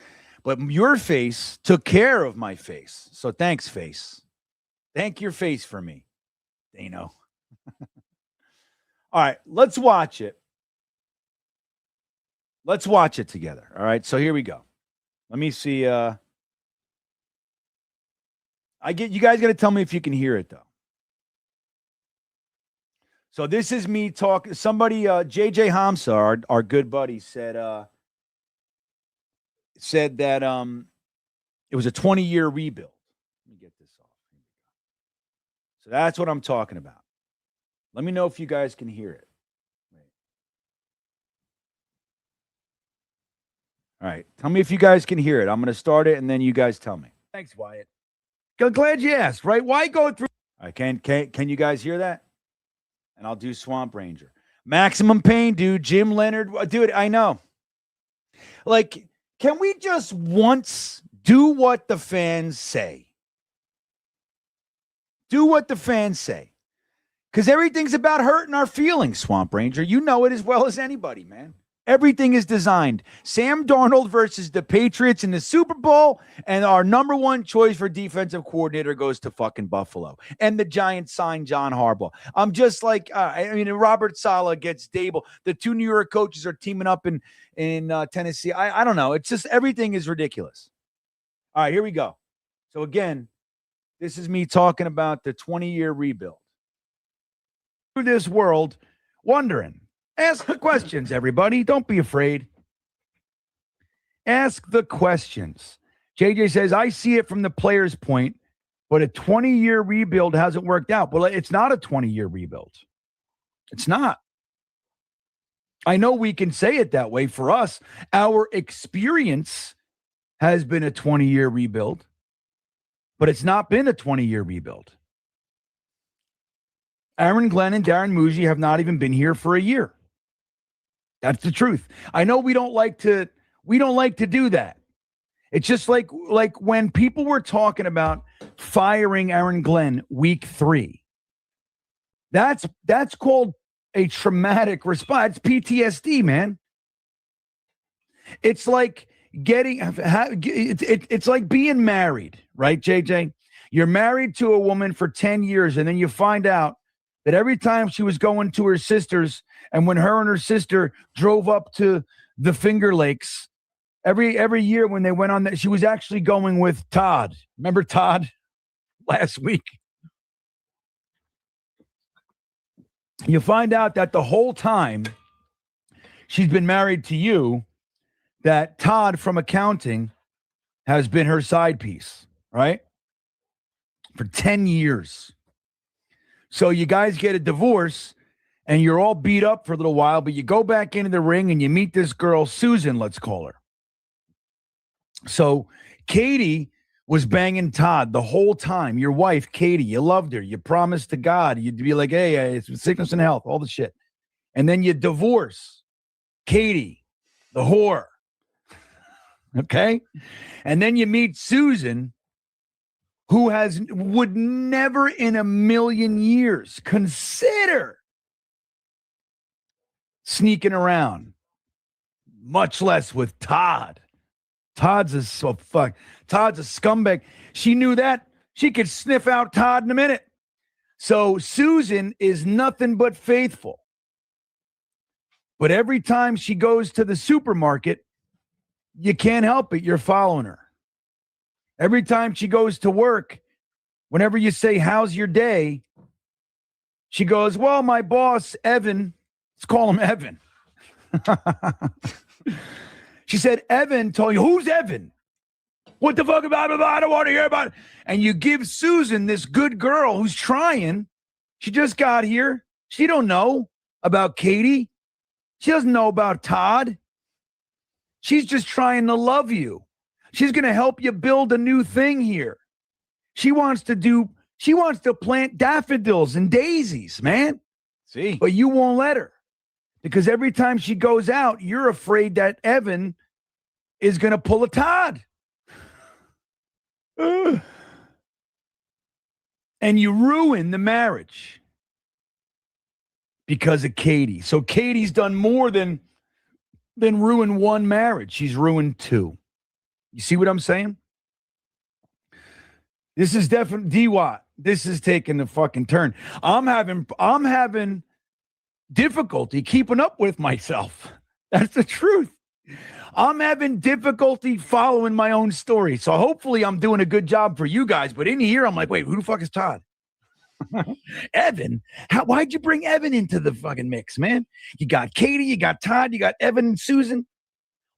But your face took care of my face. So thanks, face. Thank your face for me, Dano. All right, let's watch it. Let's watch it together. All right, so here we go. Let me see. You guys got to tell me if you can hear it, though. So this is me talking. Somebody, JJ Hamza, our good buddy, said that it was a 20-year rebuild. Let me get this off. So that's what I'm talking about. Let me know if you guys can hear it. All right. Tell me if you guys can hear it. I'm going to start it, and then you guys tell me. Thanks, Wyatt. Glad you asked, right? Why go through? All right, can you guys hear that? And I'll do Swamp Ranger. Maximum Pain, dude. Jim Leonard. Dude, I know. Like, can we just once do what the fans say? Do what the fans say. Because everything's about hurting our feelings, Swamp Ranger. You know it as well as anybody, man. Everything is designed. Sam Darnold versus the Patriots in the Super Bowl, and our number one choice for defensive coordinator goes to fucking Buffalo. And the Giants signed John Harbaugh. I'm just like, Robert Saleh gets Dable. The two New York coaches are teaming up in Tennessee. I don't know. It's just everything is ridiculous. All right, here we go. So again, this is me talking about the 20-year rebuild. Through this world, wondering. Ask the questions, everybody. Don't be afraid. Ask the questions. JJ says, I see it from the player's point, but a 20-year rebuild hasn't worked out. Well, it's not a 20-year rebuild. It's not. I know we can say it that way. For us, our experience has been a 20-year rebuild, but it's not been a 20-year rebuild. Aaron Glenn and Darren Muji have not even been here for a year. That's the truth. I know we don't like to do that. It's just like when people were talking about firing Aaron Glenn week 3. That's called a traumatic response. It's PTSD, man. It's like it's like being married, right, JJ? You're married to a woman for 10 years, and then you find out that every time she was going to her sister's, and when her and her sister drove up to the Finger Lakes, every year when they went on that, she was actually going with Todd. Remember Todd last week? You find out that the whole time she's been married to you, that Todd from accounting has been her side piece, right? For 10 years. So you guys get a divorce and you're all beat up for a little while, but you go back into the ring and you meet this girl, Susan, let's call her. So Katie was banging Todd the whole time. Your wife, Katie, you loved her. You promised to God. You'd be like, hey, it's sickness and health, all the shit. And then you divorce Katie, the whore. Okay? And then you meet Susan, who would never in a million years consider sneaking around, much less with Todd. Todd's a scumbag. She knew that. She could sniff out Todd in a minute. So Susan is nothing but faithful. But every time she goes to the supermarket, you can't help it. You're following her. Every time she goes to work, whenever you say, how's your day? She goes, well, my boss, Evan, let's call him Evan. She said, Evan told you, who's Evan? What the fuck about it? I don't want to hear about it. And you give Susan, this good girl who's trying. She just got here. She don't know about Katie. She doesn't know about Todd. She's just trying to love you. She's going to help you build a new thing here. She wants to plant daffodils and daisies, man. See? But you won't let her. Because every time she goes out, you're afraid that Evan is going to pull a Todd. And you ruin the marriage because of Katie. So Katie's done more than ruin one marriage. She's ruined two. You see what I'm saying? This is definitely D-Watt. This is taking a fucking turn. I'm having difficulty keeping up with myself. That's the truth. I'm having difficulty following my own story. So hopefully I'm doing a good job for you guys. But in here, I'm like, wait, who the fuck is Todd? Evan? Why'd you bring Evan into the fucking mix, man? You got Katie, you got Todd, you got Evan and Susan.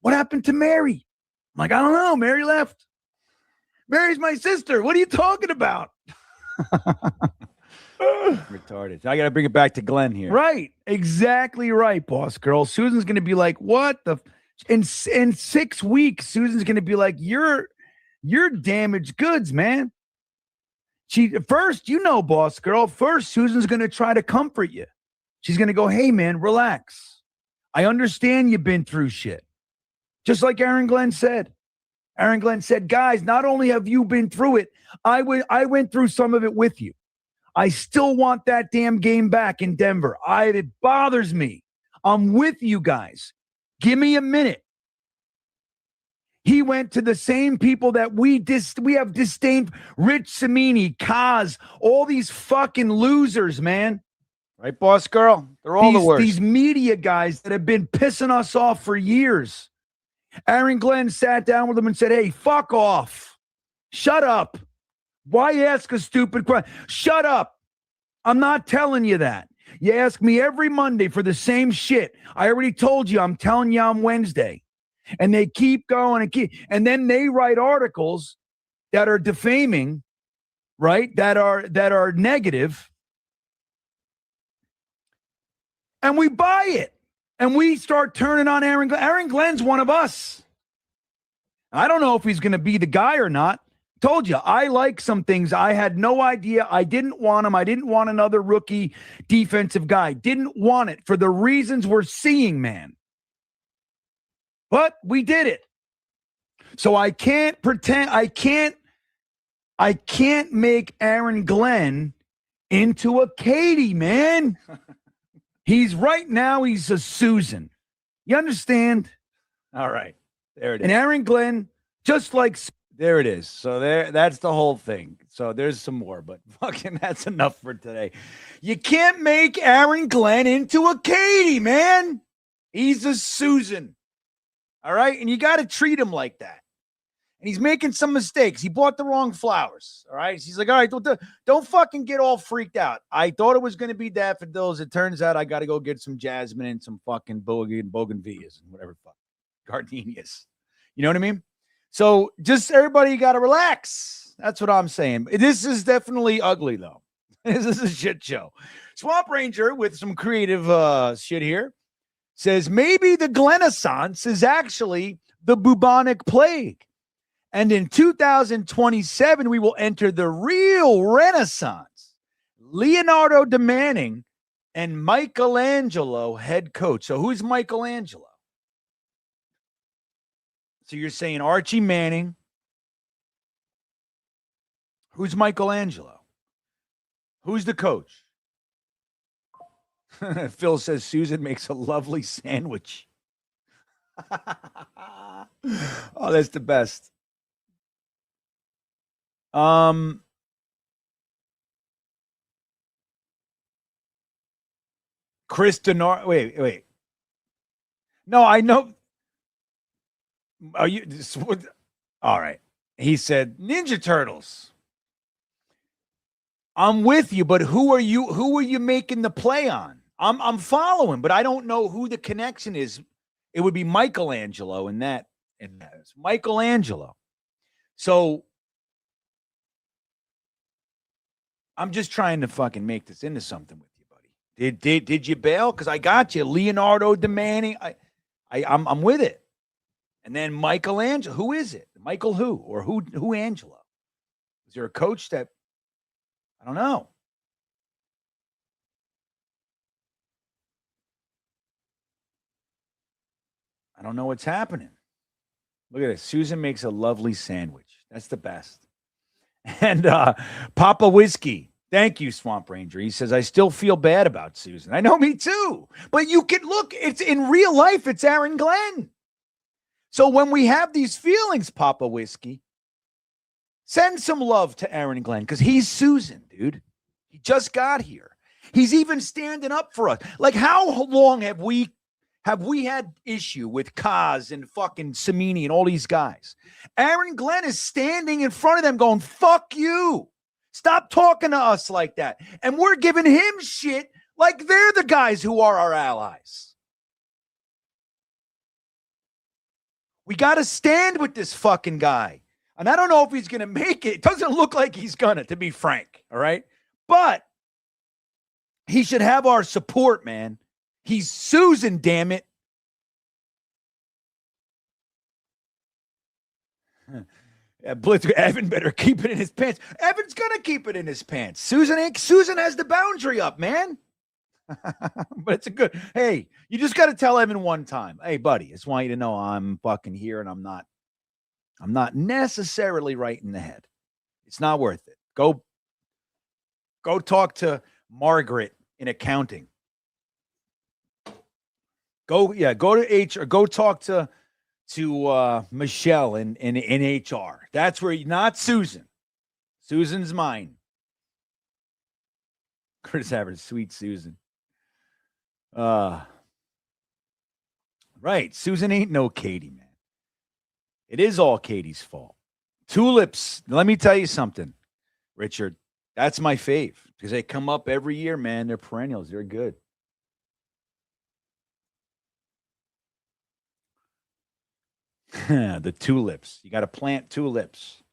What happened to Mary? I'm like, I don't know. Mary left. Mary's my sister. What are you talking about? Retarded. So I got to bring it back to Glenn here. Right. Exactly right, boss girl. Susan's going to be like, what the... In 6 weeks, Susan's going to be like, you're damaged goods, man. First, boss girl, Susan's going to try to comfort you. She's going to go, hey, man, relax. I understand you've been through shit. Just like Aaron Glenn said. Aaron Glenn said, guys, not only have you been through it, I went through some of it with you. I still want that damn game back in Denver. It bothers me. I'm with you guys. Give me a minute. He went to the same people that we have disdained. Rich Samini, Kaz, all these fucking losers, man. Right, boss girl? They're all the worst. These media guys that have been pissing us off for years. Aaron Glenn sat down with them and said, hey, fuck off. Shut up. Why ask a stupid question? Shut up. I'm not telling you that. You ask me every Monday for the same shit. I already told you, I'm telling you on Wednesday. And they keep going and then they write articles that are defaming, right? That are negative. And we buy it. And we start turning on Aaron Glenn. Aaron Glenn's one of us. I don't know if he's going to be the guy or not. Told you, I like some things. I had no idea. I didn't want him. I didn't want another rookie defensive guy. Didn't want it for the reasons we're seeing, man. But we did it. So I can't pretend. I can't make Aaron Glenn into a Katie, man. He's right now, he's a Susan. You understand? All right. There it is. And Aaron Glenn, just like... There it is. So that's the whole thing. So there's some more, but fucking that's enough for today. You can't make Aaron Glenn into a Katie, man. He's a Susan. All right? And you got to treat him like that. And he's making some mistakes. He bought the wrong flowers. All right? He's like, all right, don't fucking get all freaked out. I thought it was going to be daffodils. It turns out I got to go get some jasmine and some fucking bougainvilleas and whatever fuck. Gardenias. You know what I mean? So just everybody got to relax. That's what I'm saying. This is definitely ugly, though. This is a shit show. Swamp Ranger with some creative shit here says maybe the Glennaissance is actually the bubonic plague. And in 2027, we will enter the real Renaissance. Leonardo da Manning and Michelangelo head coach. So who's Michelangelo? So you're saying Archie Manning. Who's Michelangelo? Who's the coach? Phil says Susan makes a lovely sandwich. Oh, that's the best. Chris Denard. Wait. No, I know. Are you? All right. He said, Ninja Turtles. I'm with you, but who are you making the play on? I'm following, but I don't know who the connection is. It would be Michelangelo in that. It's Michelangelo. So I'm just trying to fucking make this into something with you, buddy. Did you bail? Because I got you, Leonardo Demani. I'm with it. And then Michelangelo. Who is it? Michael who? Or who Angelo? Is there a coach that I don't know? I don't know what's happening. Look at this. Susan makes a lovely sandwich. That's the best. And Papa Whiskey. Thank you, Swamp Ranger. He says, I still feel bad about Susan. I know, me too. But you can look, it's in real life, it's Aaron Glenn. So when we have these feelings, Papa Whiskey, send some love to Aaron Glenn because he's Susan, dude. He just got here. He's even standing up for us. Like, how long have we had issue with Kaz and fucking Samini and all these guys? Aaron Glenn is standing in front of them going, fuck you. Stop talking to us like that. And we're giving him shit like they're the guys who are our allies. We got to stand with this fucking guy. And I don't know if he's going to make it. It doesn't look like he's going to be frank. All right. But he should have our support, man. He's Susan, damn it. Blitz, Evan better keep it in his pants. Evan's going to keep it in his pants. Susan has the boundary up, man. But it's a good. Hey, you just got to tell Evan one time. Hey, buddy, I just want you to know I'm fucking here and I'm not necessarily right in the head. It's not worth it. Go talk to Margaret in accounting. Go to HR. Go talk to Michelle in HR. That's where not Susan. Susan's mine. Chris Average, sweet Susan. Right. Susan ain't no Katie, man. It is all Katie's fault. Tulips. Let me tell you something, Richard. That's my fave because they come up every year, man. They're perennials. They're good. The tulips. You got to plant tulips.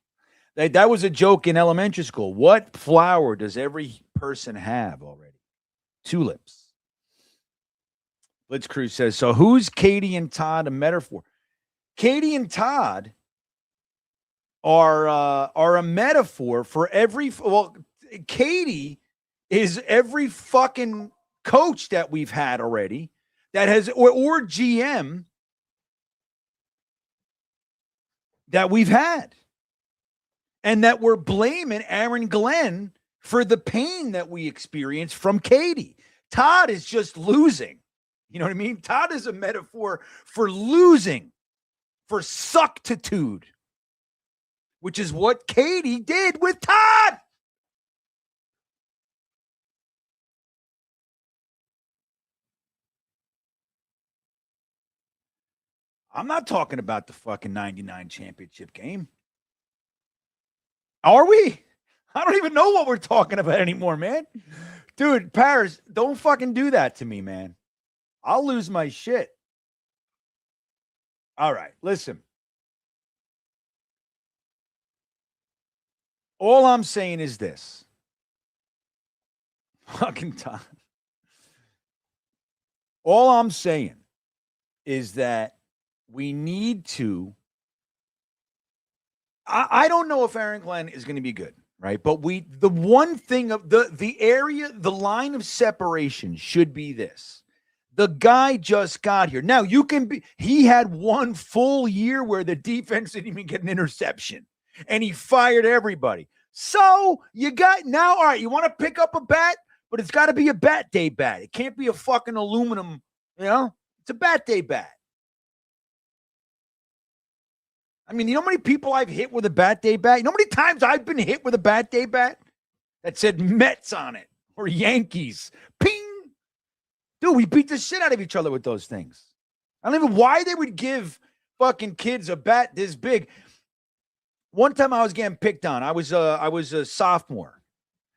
That was a joke in elementary school. What flower does every person have already? Tulips. Blitzcrew says, so who's Katie and Todd a metaphor? Katie and Todd are a metaphor for every. Well, Katie is every fucking coach that we've had already that has or GM that we've had, and that we're blaming Aaron Glenn for the pain that we experienced from Katie. Todd is just losing. You know what I mean? Todd is a metaphor for losing, for suctitude, which is what Katie did with Todd. I'm not talking about the fucking 99 championship game. Are we? I don't even know what we're talking about anymore, man. Dude, Paris, don't fucking do that to me, man. I'll lose my shit. All right, listen. All I'm saying is this. Fucking time. All I'm saying is that we need to. I don't know if Aaron Glenn is going to be good, right? But the one thing of the area, the line of separation should be this. The guy just got here. Now he had one full year where the defense didn't even get an interception and he fired everybody. So you got now, all right, you want to pick up a bat, but it's got to be a bat day bat. It can't be a fucking aluminum, it's a bat day bat. I mean, you know how many people I've hit with a bat day bat? You know how many times I've been hit with a bat day bat that said Mets on it or Yankees? Ping! Dude, we beat the shit out of each other with those things. I don't even know why they would give fucking kids a bat this big. one time I was getting picked on. I was a sophomore.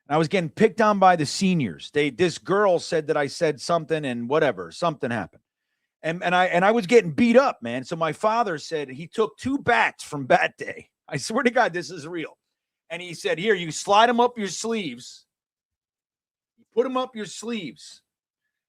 I was getting picked on by the seniors. This girl said that I said something and whatever, something happened. And I was getting beat up, man. So my father said he took 2 bats from bat day. I swear to God, this is real. And he said, here, you slide them up your sleeves. You put them up your sleeves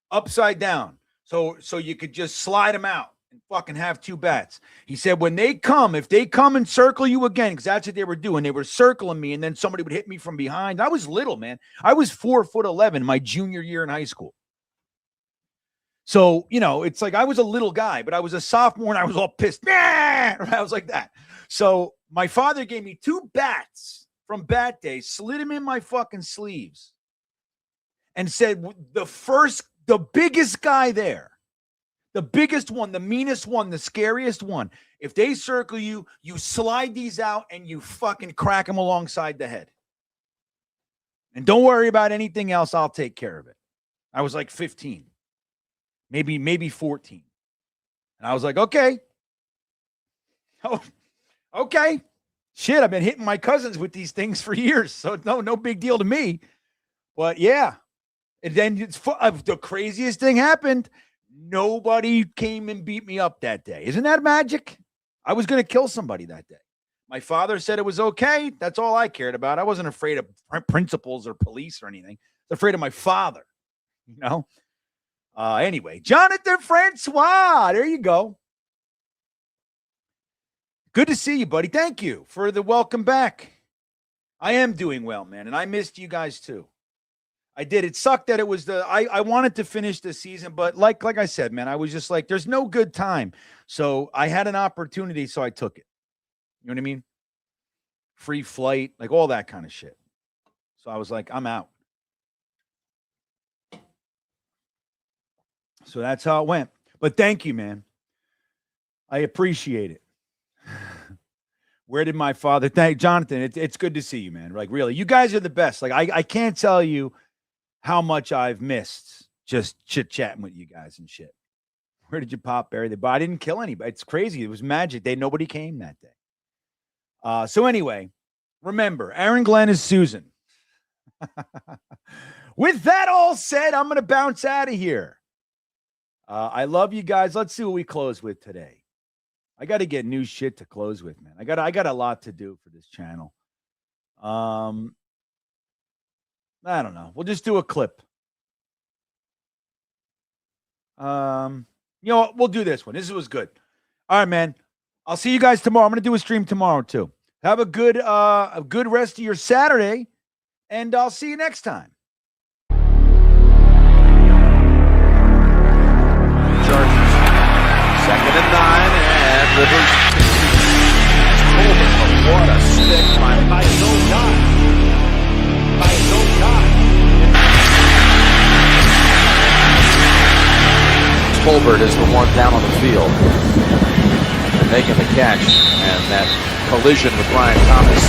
upside down. So you could just slide them out and fucking have 2 bats. He said, when they come, if they come and circle you again, because that's what they were doing. They were circling me, and then somebody would hit me from behind. I was little, man. I was 4'11" my junior year in high school. So, it's like I was a little guy, but I was a sophomore and I was all pissed. I was like that. So my father gave me 2 bats from bat day, slid them in my fucking sleeves, and said, the biggest guy there, the biggest one, the meanest one, the scariest one, if they circle you, you slide these out and you fucking crack them alongside the head. And don't worry about anything else. I'll take care of it. I was like 15. Maybe 14. And I was like, okay. Oh, okay. Shit, I've been hitting my cousins with these things for years. So no big deal to me. But yeah. And then the craziest thing happened. Nobody came and beat me up that day. Isn't that magic? I was going to kill somebody that day. My father said it was okay. That's all I cared about. I wasn't afraid of principals or police or anything. I was afraid of my father, Anyway, Jonathan Francois, there you go. Good to see you, buddy. Thank you for the welcome back. I am doing well, man, and I missed you guys too. I did. It sucked that it was I wanted to finish the season, but like I said, man, I was just like, there's no good time. So I had an opportunity, so I took it. You know what I mean? Free flight, like all that kind of shit. So I was like, I'm out. So that's how it went. But thank you, man. I appreciate it. Where did my father thank Jonathan? It's good to see you, man. Like, really, you guys are the best. Like, I can't tell you how much I've missed just chit-chatting with you guys and shit. Where did you pop, bury the body? I didn't kill anybody. It's crazy. It was magic. Nobody came that day. So anyway, remember, Aaron Glenn is Susan. With that all said, I'm going to bounce out of here. I love you guys. Let's see what we close with today. I got to get new shit to close with, man. I got a lot to do for this channel. I don't know. We'll just do a clip. We'll do this one. This was good. All right, man. I'll see you guys tomorrow. I'm going to do a stream tomorrow too. Have a good rest of your Saturday, and I'll see you next time. Second and 9, and Rivers. What a stick by Zoltan. Tolbert is the one down on the field, making the catch, and that collision with Ryan Thomas